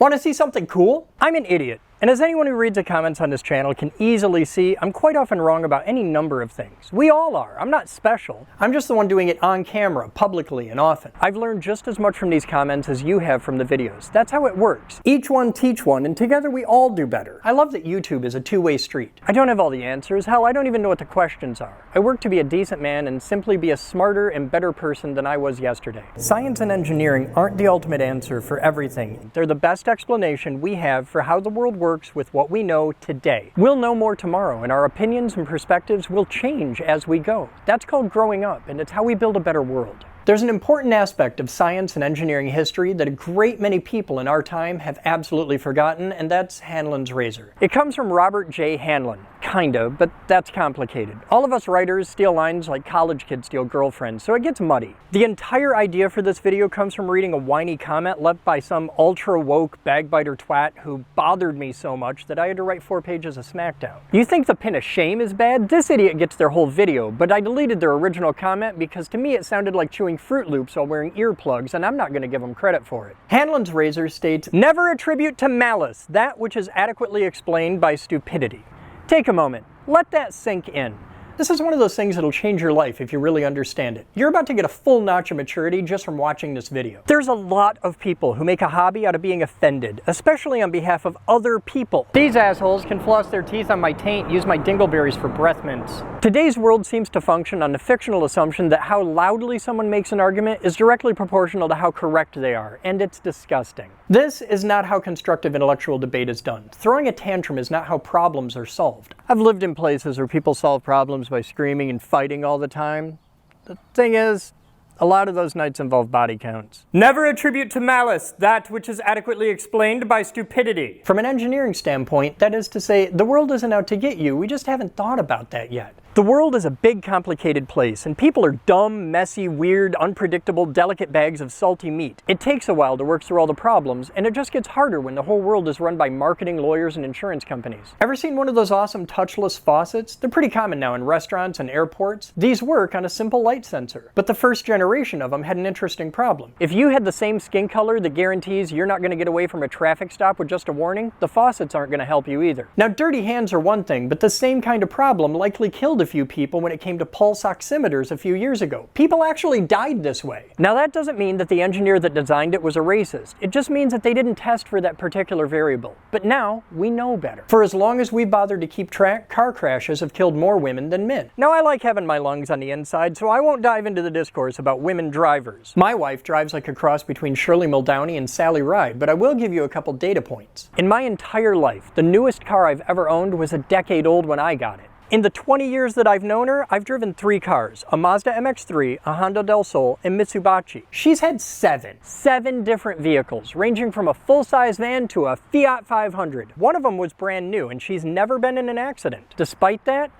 Want to see something cool? I'm an idiot, and as anyone who reads the comments on this channel can easily see, I'm quite often wrong about any number of things. We all are. I'm not special. I'm just the one doing it on camera, publicly, and often. I've learned just as much from these comments as you have from the videos. That's how it works. Each one teach one, and together we all do better. I love that YouTube is a two-way street. I don't have all the answers. Hell, I don't even know what the questions are. I work to be a decent man and simply be a smarter and better person than I was yesterday. Science and engineering aren't the ultimate answer for everything. They're the best explanation we have for how the world works with what we know today. We'll know more tomorrow, and our opinions and perspectives will change as we go. That's called growing up, and it's how we build a better world. There's an important aspect of science and engineering history that a great many people in our time have absolutely forgotten, and that's Hanlon's razor. It comes from Robert J. Hanlon. Kinda, but that's complicated. All of us writers steal lines like college kids steal girlfriends, so it gets muddy. The entire idea for this video comes from reading a whiny comment left by some ultra-woke backbiter twat who bothered me so much that I had to write 4 pages of smackdown. You think the pin of shame is bad? This idiot gets their whole video, but I deleted their original comment because to me it sounded like chewing Fruit Loops while wearing earplugs, and I'm not going to give him credit for it. Hanlon's razor states, "Never attribute to malice that which is adequately explained by stupidity." Take a moment. Let that sink in. This is one of those things that'll change your life if you really understand it. You're about to get a full notch of maturity just from watching this video. There's a lot of people who make a hobby out of being offended, especially on behalf of other people. These assholes can floss their teeth on my taint, use my dingleberries for breath mints. Today's world seems to function on the fictional assumption that how loudly someone makes an argument is directly proportional to how correct they are, and it's disgusting. This is not how constructive intellectual debate is done. Throwing a tantrum is not how problems are solved. I've lived in places where people solve problems by screaming and fighting all the time. The thing is, a lot of those nights involve body counts. Never attribute to malice that which is adequately explained by stupidity. From an engineering standpoint, that is to say, the world isn't out to get you, we just haven't thought about that yet. The world is a big, complicated place, and people are dumb, messy, weird, unpredictable, delicate bags of salty meat. It takes a while to work through all the problems, and it just gets harder when the whole world is run by marketing, lawyers, and insurance companies. Ever seen one of those awesome touchless faucets? They're pretty common now in restaurants and airports. These work on a simple light sensor, but the first generation of them had an interesting problem. If you had the same skin color that guarantees you're not going to get away from a traffic stop with just a warning, the faucets aren't going to help you either. Now, dirty hands are one thing, but the same kind of problem likely killed a few people when it came to pulse oximeters a few years ago. People actually died this way. Now, that doesn't mean that the engineer that designed it was a racist. It just means that they didn't test for that particular variable. But now, we know better. For as long as we bothered to keep track, car crashes have killed more women than men. Now, I like having my lungs on the inside, so I won't dive into the discourse about women drivers. My wife drives like a cross between Shirley Muldowney and Sally Ride, but I will give you a couple data points. In my entire life, the newest car I've ever owned was a decade old when I got it. In the 20 years that I've known her, I've driven 3 cars, a Mazda MX-3, a Honda Del Sol, and Mitsubishi. She's had 7 different vehicles, ranging from a full-size van to a Fiat 500. One of them was brand new, and she's never been in an accident. Despite that,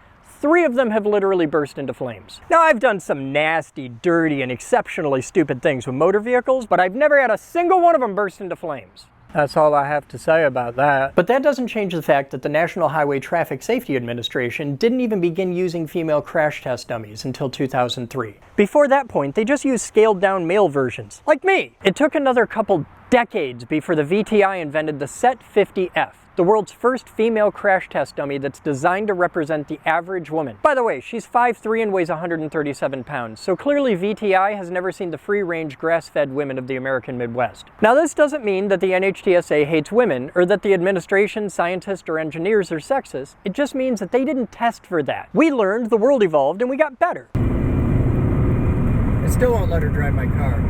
3 of them have literally burst into flames. Now, I've done some nasty, dirty, and exceptionally stupid things with motor vehicles, but I've never had a single one of them burst into flames. That's all I have to say about that. But that doesn't change the fact that the National Highway Traffic Safety Administration didn't even begin using female crash test dummies until 2003. Before that point, they just used scaled-down male versions, like me. It took another couple decades before the VTI invented the Set 50F. The world's first female crash test dummy that's designed to represent the average woman. By the way, she's 5'3" and weighs 137 pounds, so clearly VTI has never seen the free-range, grass-fed women of the American Midwest. Now, this doesn't mean that the NHTSA hates women, or that the administration, scientists, or engineers are sexist. It just means that they didn't test for that. We learned, the world evolved, and we got better. I still won't let her drive my car.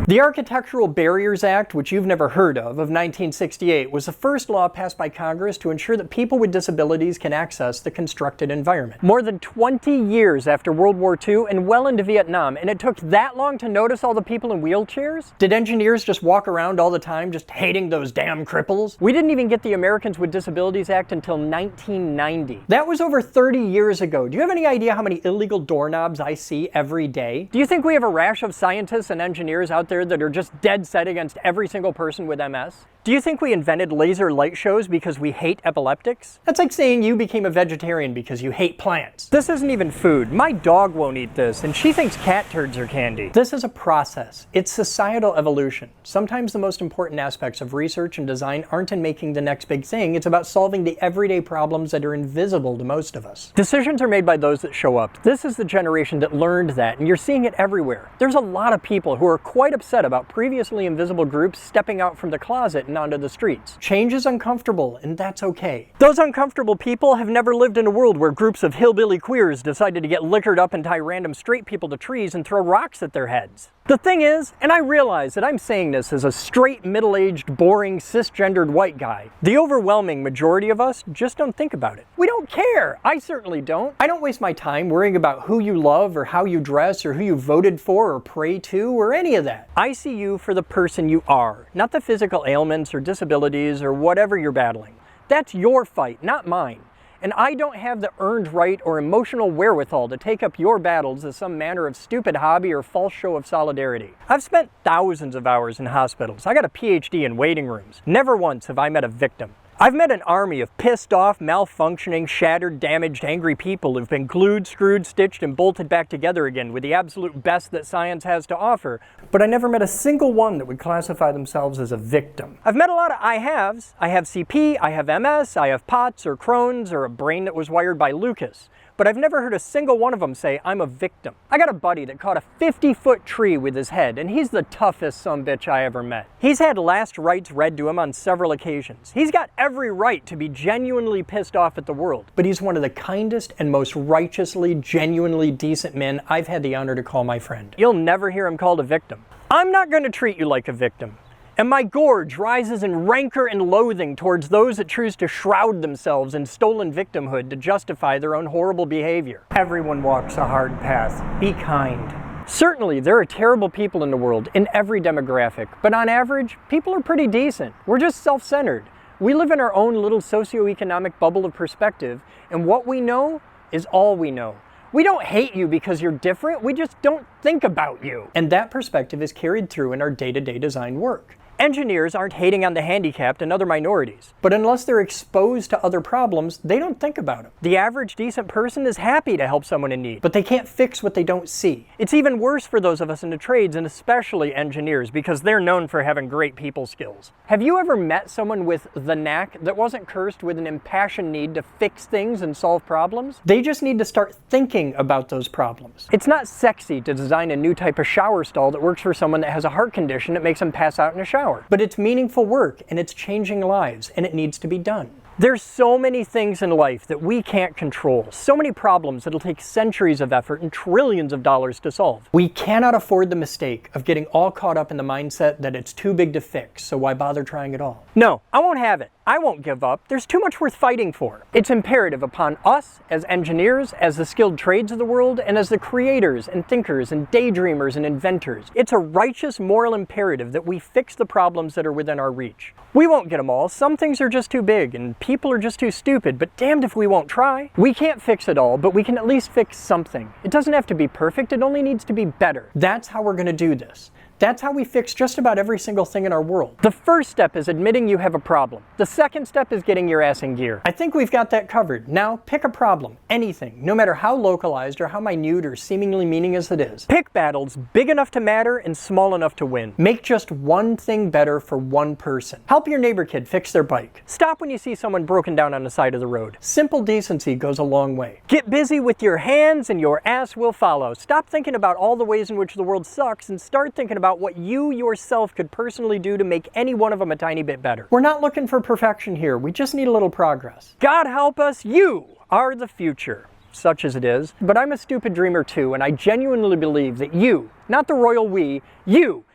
The Architectural Barriers Act, which you've never heard of 1968, was the first law passed by Congress to ensure that people with disabilities can access the constructed environment. More than 20 years after World War II and well into Vietnam, and it took that long to notice all the people in wheelchairs? Did engineers just walk around all the time just hating those damn cripples? We didn't even get the Americans with Disabilities Act until 1990. That was over 30 years ago. Do you have any idea how many illegal doorknobs I see every day? Do you think we have a rash of scientists and engineers out there there that are just dead set against every single person with MS? Do you think we invented laser light shows because we hate epileptics? That's like saying you became a vegetarian because you hate plants. This isn't even food. My dog won't eat this, and she thinks cat turds are candy. This is a process. It's societal evolution. Sometimes the most important aspects of research and design aren't in making the next big thing. It's about solving the everyday problems that are invisible to most of us. Decisions are made by those that show up. This is the generation that learned that, and you're seeing it everywhere. There's a lot of people who are quite upset about previously invisible groups stepping out from the closet and onto the streets. Change is uncomfortable, and that's okay. Those uncomfortable people have never lived in a world where groups of hillbilly queers decided to get liquored up and tie random straight people to trees and throw rocks at their heads. The thing is, and I realize that I'm saying this as a straight, middle-aged, boring, cisgendered white guy, the overwhelming majority of us just don't think about it. We don't care. I certainly don't. I don't waste my time worrying about who you love or how you dress or who you voted for or pray to or any of that. I see you for the person you are, not the physical ailments or disabilities or whatever you're battling. That's your fight, not mine. And I don't have the earned right or emotional wherewithal to take up your battles as some manner of stupid hobby or false show of solidarity. I've spent thousands of hours in hospitals. I got a PhD in waiting rooms. Never once have I met a victim. I've met an army of pissed off, malfunctioning, shattered, damaged, angry people who've been glued, screwed, stitched, and bolted back together again with the absolute best that science has to offer. But I never met a single one that would classify themselves as a victim. I've met a lot of I haves. I have CP, I have MS, I have POTS or Crohn's or a brain that was wired by Lucas. But I've never heard a single one of them say, I'm a victim. I got a buddy that caught a 50-foot tree with his head, and he's the toughest sumbitch I ever met. He's had last rites read to him on several occasions. He's got every right to be genuinely pissed off at the world, but he's one of the kindest and most righteously, genuinely decent men I've had the honor to call my friend. You'll never hear him called a victim. I'm not going to treat you like a victim. And my gorge rises in rancor and loathing towards those that choose to shroud themselves in stolen victimhood to justify their own horrible behavior. Everyone walks a hard path. Be kind. Certainly, there are terrible people in the world, in every demographic, but on average, people are pretty decent. We're just self-centered. We live in our own little socioeconomic bubble of perspective, and what we know is all we know. We don't hate you because you're different, we just don't think about you. And that perspective is carried through in our day-to-day design work. Engineers aren't hating on the handicapped and other minorities, but unless they're exposed to other problems, they don't think about them. The average decent person is happy to help someone in need, but they can't fix what they don't see. It's even worse for those of us in the trades, and especially engineers, because they're known for having great people skills. Have you ever met someone with the knack that wasn't cursed with an impassioned need to fix things and solve problems? They just need to start thinking about those problems. It's not sexy to design a new type of shower stall that works for someone that has a heart condition that makes them pass out in a shower. But it's meaningful work, and it's changing lives, and it needs to be done. There's so many things in life that we can't control, so many problems that'll take centuries of effort and trillions of dollars to solve. We cannot afford the mistake of getting all caught up in the mindset that it's too big to fix, so why bother trying at all? No, I won't have it. I won't give up. There's too much worth fighting for. It's imperative upon us as engineers, as the skilled trades of the world, and as the creators and thinkers and daydreamers and inventors. It's a righteous moral imperative that we fix the problems that are within our reach. We won't get them all. Some things are just too big and people are just too stupid, but damned if we won't try. We can't fix it all, but we can at least fix something. It doesn't have to be perfect, it only needs to be better. That's how we're going to do this. That's how we fix just about every single thing in our world. The first step is admitting you have a problem. The second step is getting your ass in gear. I think we've got that covered. Now, pick a problem. Anything. No matter how localized or how minute or seemingly meaningless it is. Pick battles big enough to matter and small enough to win. Make just one thing better for one person. Help your neighbor kid fix their bike. Stop when you see someone broken down on the side of the road. Simple decency goes a long way. Get busy with your hands and your ass will follow. Stop thinking about all the ways in which the world sucks and start thinking about what you yourself could personally do to make any one of them a tiny bit better. We're not looking for perfection here. We just need a little progress. God help us, you are the future. Such as it is. But I'm a stupid dreamer too, and I genuinely believe that you, not the royal we, you,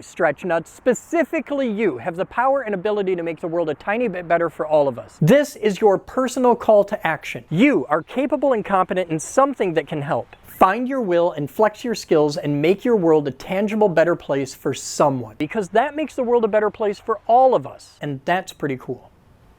stretch nuts, specifically you, have the power and ability to make the world a tiny bit better for all of us. This is your personal call to action. You are capable and competent in something that can help. Find your will and flex your skills and make your world a tangible, better place for someone. Because that makes the world a better place for all of us. And that's pretty cool.